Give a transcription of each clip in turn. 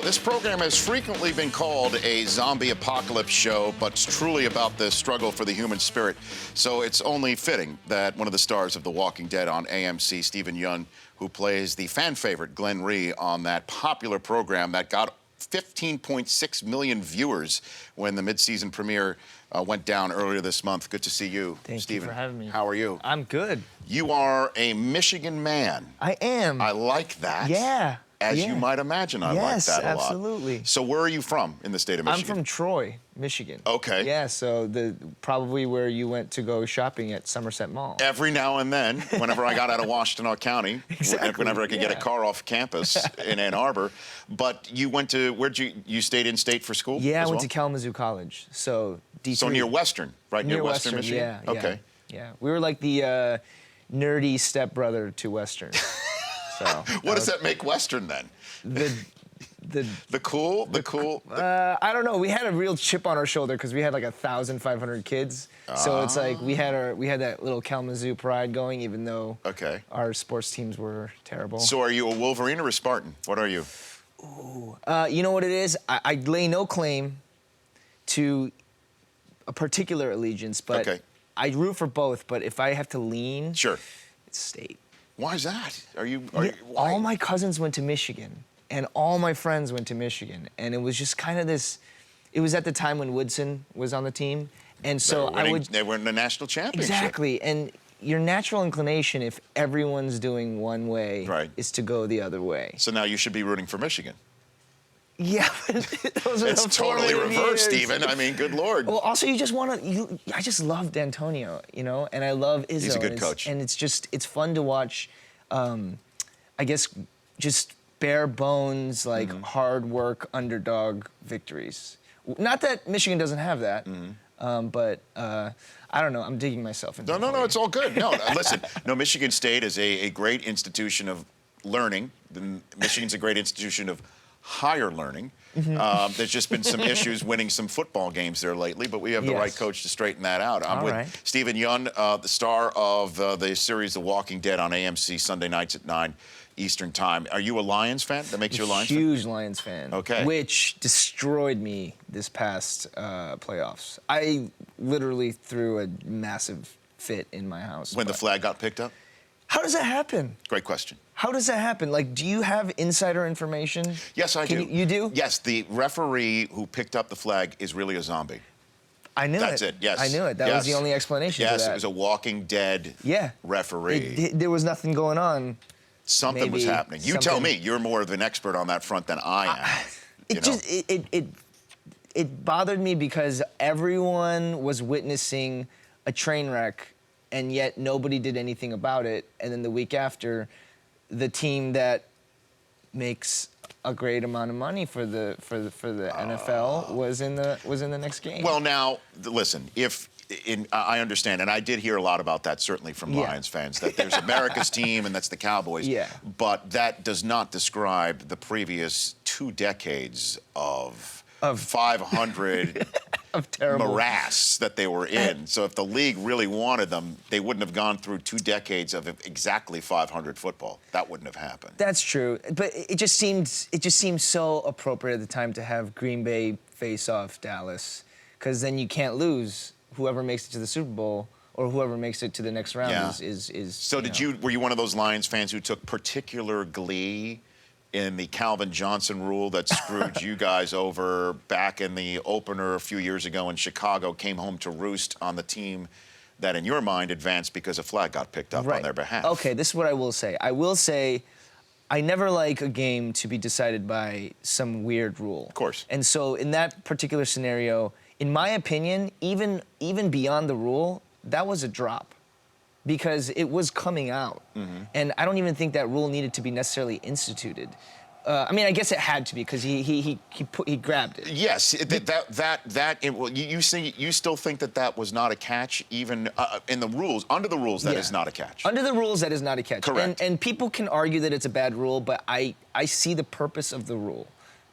This program has frequently been called a zombie apocalypse show, but it's truly about the struggle for the human spirit. So it's only fitting that one of the stars of The Walking Dead on AMC, Yeun, who plays the fan favorite Glenn Rhee on that popular program that got 15.6 million viewers when the mid-season premiere went down earlier this month. Good to see you, Thank Steven. you for having me. How are you? I'm good. You are a Michigan man. I am. I like that. Yeah. As yeah. you might imagine, I like Yes, that a lot. absolutely. So where are you from in the state of Michigan? I'm from Troy, Michigan. Okay. Yeah, so probably where you went to go shopping at Somerset Mall. Every now and then, whenever I got out of Washtenaw County, Exactly, whenever I could get a car off campus in Ann Arbor. But you went to, you stayed in state for school? Yeah, I as went well? to Kalamazoo College, so D3. So near Western, right? Near Western, Michigan? Yeah, okay. Yeah, we were like the nerdy stepbrother to Western. So what does that make Western then? The cool? I don't know. We had a real chip on our shoulder because we had like 1,500 kids. So it's like we had that little Kalamazoo pride going, even though our sports teams were terrible. So are you a Wolverine or a Spartan? What are you? Ooh, you know what it is? I lay no claim to a particular allegiance, but I root for both. But if I have to lean, it's state. Why is that? All my cousins went to Michigan, and all my friends went to Michigan, and it was just kind of this. It was at the time when Woodson was on the team, and so they were in the national championship. Exactly, and your natural inclination, if everyone's doing one way, is to go the other way. So now you should be rooting for Michigan. Yeah, but those are it's totally reversed, Steven. I mean, good Lord. Well, also, you just want to. I just love D'Antonio, you know, and I love Izzo. He's a good coach, and it's fun to watch. I guess just bare bones, like hard work, underdog victories. Not that Michigan doesn't have that, but I don't know. I'm digging myself into. No, it's all good. No, listen. No, Michigan State is a great institution of learning. Michigan's a great institution of higher learning. There's just been some issues winning some football games there lately, but we have the right coach to straighten that out. I'm with Steven Yeun, the star of the series The Walking Dead on AMC Sunday nights at 9 Eastern Time. Are you a Lions fan? That makes you a Lions fan? Huge Lions fan. Okay. Which destroyed me this past playoffs. I literally threw a massive fit in my house. When the flag got picked up? How does that happen? Great question. How does that happen? Like, do you have insider information? Yes, I do. You do? Yes, the referee who picked up the flag is really a zombie. I knew That's it, yes. I knew it. That was the only explanation for that. Yes, it was a Walking Dead referee. There was nothing going on. Something was happening. You tell me. You're more of an expert on that front than I am. It bothered me because everyone was witnessing a train wreck, and yet nobody did anything about it. And then the week after, the team that makes a great amount of money for the NFL was in the next game. Well, now listen, I understand, and I did hear a lot about that certainly from Lions fans, that there's America's team and that's the Cowboys. Yeah. But that does not describe the previous 2 decades of 500 of terrible morass that they were in. So if the league really wanted them, they wouldn't have gone through 2 decades of exactly 500 football. That wouldn't have happened. That's true, but it just seemed so appropriate at the time to have Green Bay face off Dallas, because then you can't lose. Whoever makes it to the Super Bowl or whoever makes it to the next round is. So were you one of those Lions fans who took particular glee in the Calvin Johnson rule that screwed you guys over back in the opener a few years ago in Chicago, came home to roost on the team that in your mind advanced because a flag got picked up on their behalf? Okay, this is what I will say. I will say I never like a game to be decided by some weird rule. Of course. And so in that particular scenario, in my opinion, even beyond the rule, that was a drop, because it was coming out. And I don't even think that rule needed to be necessarily instituted. I mean, I guess it had to be, because he grabbed it. Yes, you still think that was not a catch, even in the rules, under the rules, that is not a catch. Under the rules, that is not a catch. Correct. And people can argue that it's a bad rule, but I see the purpose of the rule.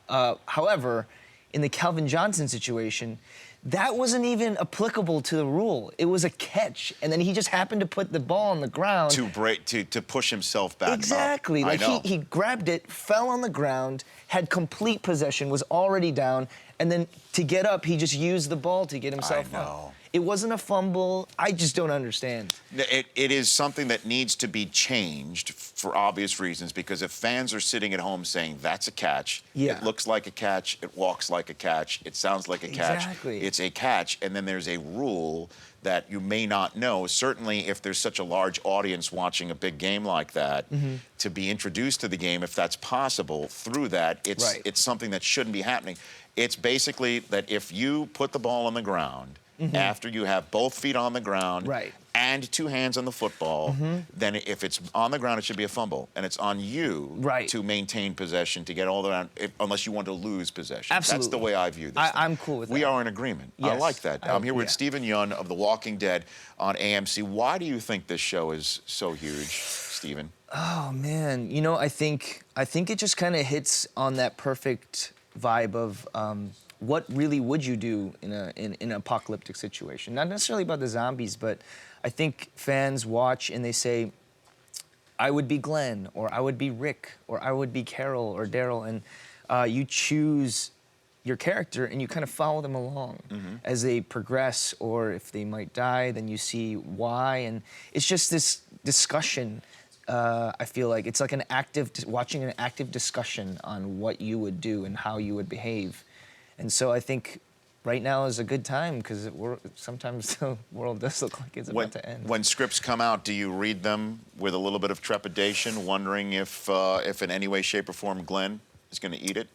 However, in the Calvin Johnson situation, that wasn't even applicable to the rule. It was a catch, and then he just happened to put the ball on the ground. To push himself back Exactly. up. Like I know. he grabbed it, fell on the ground, had complete possession, was already down, and then to get up, he just used the ball to get himself I know. up. It wasn't a fumble. I just don't understand. It is something that needs to be changed for obvious reasons, because if fans are sitting at home saying that's a catch, Yeah. it looks like a catch, it walks like a catch, it sounds like a catch, Exactly. it's a catch, and then there's a rule that you may not know. Certainly if there's such a large audience watching a big game like that, to be introduced to the game, if that's possible, through that, Right. it's something that shouldn't be happening. It's basically that if you put the ball on the ground, after you have both feet on the ground Right. and two hands on the football, then if it's on the ground, it should be a fumble. And it's on you Right. to maintain possession, to get all the way around, unless you want to lose possession. That's Absolutely. the way I view this. I'm cool with We that. are in agreement. I Yes. like that. I'm here with Yeah. Stephen Yeun of The Walking Dead on AMC. Why do you think this show is so huge, Stephen? Oh man, I think it just kind of hits on that perfect vibe of what really would you do in an apocalyptic situation? Not necessarily about the zombies, but I think fans watch and they say, I would be Glenn, or I would be Rick, or I would be Carol or Daryl, and you choose your character and you kind of follow them along as they progress, or if they might die, then you see why, and it's just this discussion. I feel like it's like watching an active discussion on what you would do and how you would behave. And so I think right now is a good time, because sometimes the world does look like it's about to end. When scripts come out, do you read them with a little bit of trepidation, wondering if in any way, shape, or form Glenn is going to eat it?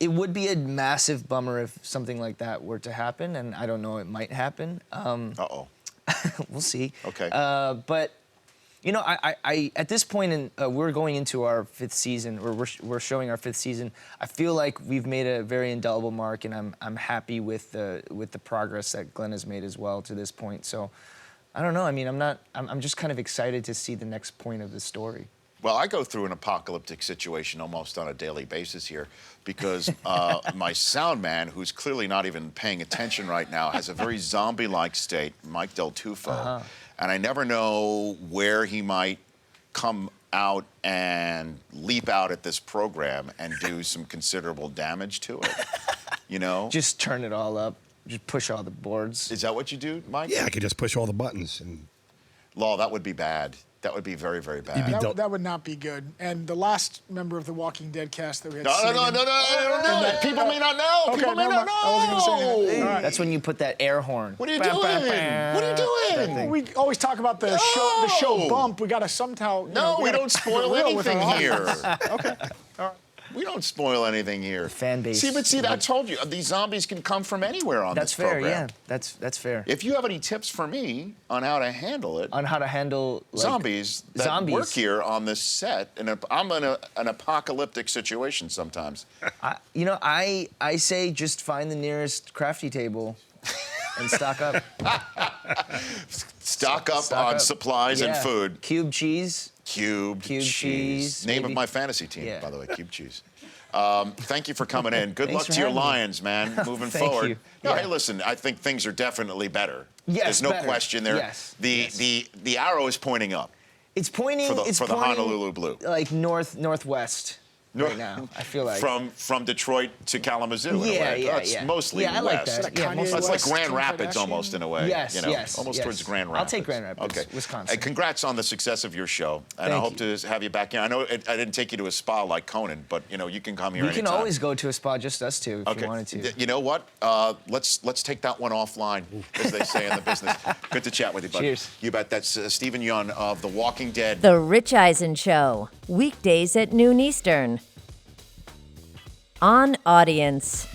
It would be a massive bummer if something like that were to happen, and I don't know, it might happen. Uh-oh. We'll see. Okay. But I at this point we're going into our 5th season, or we're showing our 5th season. I feel like we've made a very indelible mark, and I'm happy with the progress that Glenn has made as well to this point. So I don't know. I mean, I'm just kind of excited to see the next point of the story. Well, I go through an apocalyptic situation almost on a daily basis here, because my sound man, who's clearly not even paying attention right now, has a very zombie-like state, Mike Del Tufo, and I never know where he might come out and leap out at this program and do some considerable damage to it, Just turn it all up. Just push all the boards. Is that what you do, Mike? Yeah, I could just push all the buttons. And Law, that would be bad. That would be very, very bad. That would not be good. And the last member of the Walking Dead cast that we had. No. People may not know. Okay, People may never not mind. I wasn't gonna say know. anything. All right. That's when you put that air horn. What are you doing? What are you doing? We always talk about the show bump. We got to somehow. No, we don't spoil anything here. Okay. All right. We don't spoil anything here. Fan base. See, I told you, these zombies can come from anywhere on That's this fair, program. yeah. That's fair. If you have any tips for me on how to handle it, On how to handle zombies that zombies. work here on this set, and I'm in an apocalyptic situation sometimes. I say just find the nearest crafty table and stock up. Stock up Stock on up. supplies and Yeah. food. Cube cheese. Cube cheese. Name of maybe. my fantasy team, Yeah. by the way, Cube Cheese. Thank you for coming in. Good Thanks luck for to your having me. Lions, man, moving Thank forward. you. No, Yeah. hey, listen, I think things are definitely better. Yes, There's no better. question there. Yes, The arrow is pointing up It's pointing. for the it's pointing Honolulu Blue. like northwest right now. I feel like. From Detroit to Kalamazoo. In a Yeah, way. yeah, That's yeah. mostly Yeah, I like west. that. Yeah, mostly That's like West, Grand Kim Rapids Kardashian. almost in a way. Yes, you know, yes, almost yes. towards Grand I'll Rapids. take Grand Rapids, Okay. Wisconsin. Hey, congrats on the success of your show, and I Thank hope to have you back in. I know I didn't take you to a spa like Conan, but you can come here we anytime. can always go to a spa, just us two, if Okay. you wanted to. You know what? Let's take that one offline, as they say in the business. Good to chat with you, buddy. Cheers. You bet. That's Stephen Yeun of The Walking Dead. The Rich Eisen Show, weekdays at noon Eastern. On Audience.